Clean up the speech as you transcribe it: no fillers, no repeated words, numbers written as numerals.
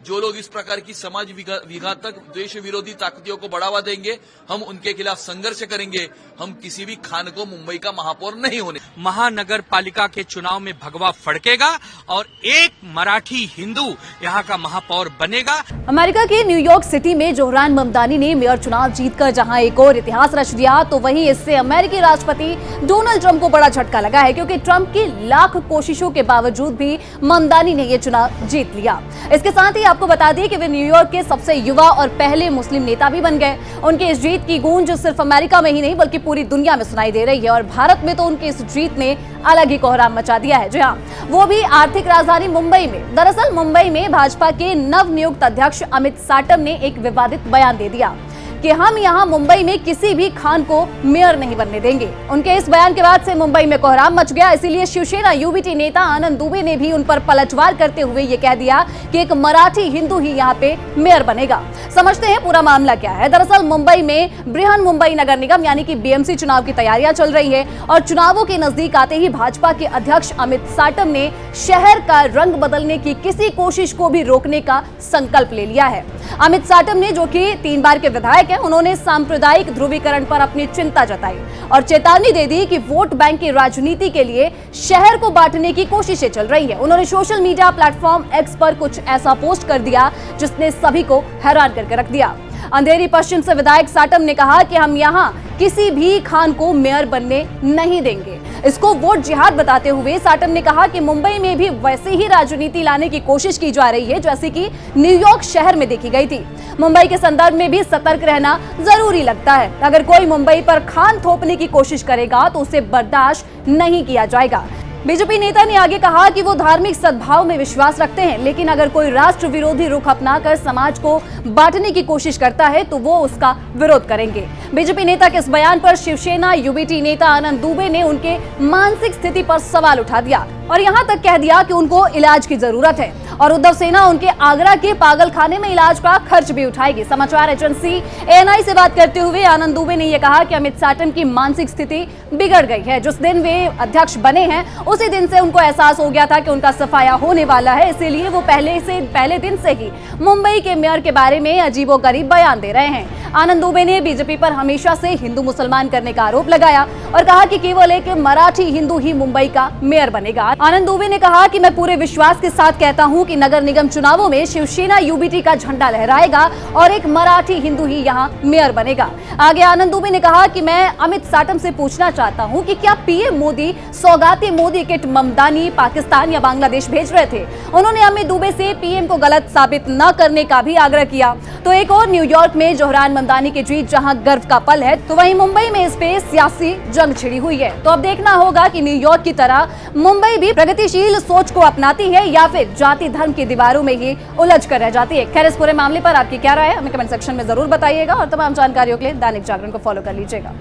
जो लोग इस प्रकार की समाज विघातक द्वेष विरोधी ताकतियों को बढ़ावा देंगे, हम उनके खिलाफ संघर्ष करेंगे। हम किसी भी खान को मुंबई का महापौर नहीं होने। महानगर पालिका के चुनाव में भगवा फड़केगा और एक मराठी हिंदू यहाँ का महापौर बनेगा। अमेरिका के न्यूयॉर्क सिटी में जोहरान ममदानी ने मेयर चुनाव जीतकर जहां एक और इतिहास रच दिया, तो वहीं इससे अमेरिकी राष्ट्रपति डोनाल्ड ट्रंप को बड़ा झटका लगा है, क्योंकि ट्रंप की लाख कोशिशों के बावजूद भी ममदानी ने यह चुनाव जीत लिया। इसके साथ ही आपको बता दें कि वे न्यूयॉर्क के सबसे युवा और पहले मुस्लिम नेता भी बन गए। उनके इस जीत की गूंज सिर्फ अमेरिका में ही नहीं बल्कि पूरी दुनिया में सुनाई दे रही है और भारत में तो उनकी इस जीत ने अलग ही कोहराम मचा दिया है। जी हाँ, वो भी आर्थिक राजधानी मुंबई में। दरअसल मुंबई में भाजपा के नवनियुक्त अध्यक्ष अमित साटम ने एक विवादित बयान दे दिया कि हम यहां मुंबई में किसी भी खान को मेयर नहीं बनने देंगे। उनके इस बयान के बाद से मुंबई में कोहराम मच गया। इसीलिए शिवसेना यूबीटी नेता आनंद दुबे ने भी उन पर पलटवार करते हुए ये कह दिया कि एक मराठी हिंदू ही यहां पे मेयर बनेगा। समझते हैं पूरा मामला क्या है। दरअसल मुंबई में बृहन मुंबई नगर निगम यानी कि बीएमसी चुनाव की तैयारियां चल रही है और चुनावों के नजदीक आते ही भाजपा के अध्यक्ष अमित साटम ने शहर का रंग बदलने की किसी कोशिश को भी रोकने का संकल्प ले लिया है। अमित साटम ने, जो कि 3 बार के विधायक हैं, उन्होंने सांप्रदायिक ध्रुवीकरण पर अपनी चिंता जताई और चेतावनी दे दी कि वोट बैंक की राजनीति के लिए शहर को बांटने की कोशिशें चल रही है। उन्होंने सोशल मीडिया प्लेटफॉर्म एक्स पर कुछ ऐसा पोस्ट कर दिया जिसने सभी को हैरान करके रख दिया। अंधेरी पश्चिम से विधायक साटम ने कहा कि हम यहां किसी भी खान को मेयर बनने नहीं देंगे। इसको वोट जिहाद बताते हुए साटम ने कहा कि मुंबई में भी वैसी ही राजनीति लाने की कोशिश की जा रही है जैसे कि न्यूयॉर्क शहर में देखी गई थी। मुंबई के संदर्भ में भी सतर्क रहना जरूरी लगता है। अगर कोई मुंबई पर खान थोपने की कोशिश करेगा तो उसे बर्दाश्त नहीं किया जाएगा। बीजेपी नेता ने आगे कहा कि वो धार्मिक सद्भाव में विश्वास रखते हैं, लेकिन अगर कोई राष्ट्र विरोधी रुख अपनाकर समाज को बांटने की कोशिश करता है तो वो उसका विरोध करेंगे। बीजेपी नेता के इस बयान पर शिवसेना यूबीटी नेता आनंद दुबे ने उनके मानसिक स्थिति पर सवाल उठा दिया और यहां तक कह दिया कि उनको इलाज की जरूरत है और उद्धव सेना उनके आगरा के पागल खाने में इलाज का खर्च भी उठाएगी। समाचार एजेंसी एएनआई से बात करते हुए आनंद दुबे ने यह कहा कि अमित साटम की मानसिक स्थिति बिगड़ गई है। जिस दिन वे अध्यक्ष बने हैं उसी दिन से उनको एहसास हो गया था कि उनका सफाया होने वाला है, इसीलिए वो पहले दिन से ही मुंबई के मेयर के बारे में अजीबोगरीब बयान दे रहे हैं। आनंद दुबे ने बीजेपी पर हमेशा से हिंदू मुसलमान करने का आरोप लगाया और कहा कि केवल एक मराठी हिंदू ही मुंबई का मेयर बनेगा। आनंद दुबे ने कहा कि मैं पूरे विश्वास के साथ कहता हूं कि नगर निगम चुनावों में शिवसेना यूबीटी का झंडा लहराएगा और एक मराठी हिंदू ही यहां मेयर बनेगा। आगे आनंद दुबे ने कहा कि मैं अमित साटम से पूछना चाहता हूं कि क्या पीएम मोदी सौगाती मोदी किट ममदानी पाकिस्तान या बांग्लादेश भेज रहे थे। उन्होंने अमित दुबे से पीएम को गलत साबित न करने का भी आग्रह किया। तो एक और न्यूयॉर्क में जोहरान ममदानी की जीत जहां गर्व का पल है, तो वहीं मुंबई में इस पे सियासी जंग छिड़ी हुई है। तो अब देखना होगा कि न्यूयॉर्क की तरह मुंबई भी प्रगतिशील सोच को अपनाती है या फिर जाति धर्म की दीवारों में ही उलझ कर रह जाती है। खैर, इस पूरे मामले पर आपकी क्या राय है हमें कमेंट सेक्शन में जरूर बताइएगा और तमाम जानकारियों के लिए दैनिक जागरण को फॉलो कर लीजिएगा।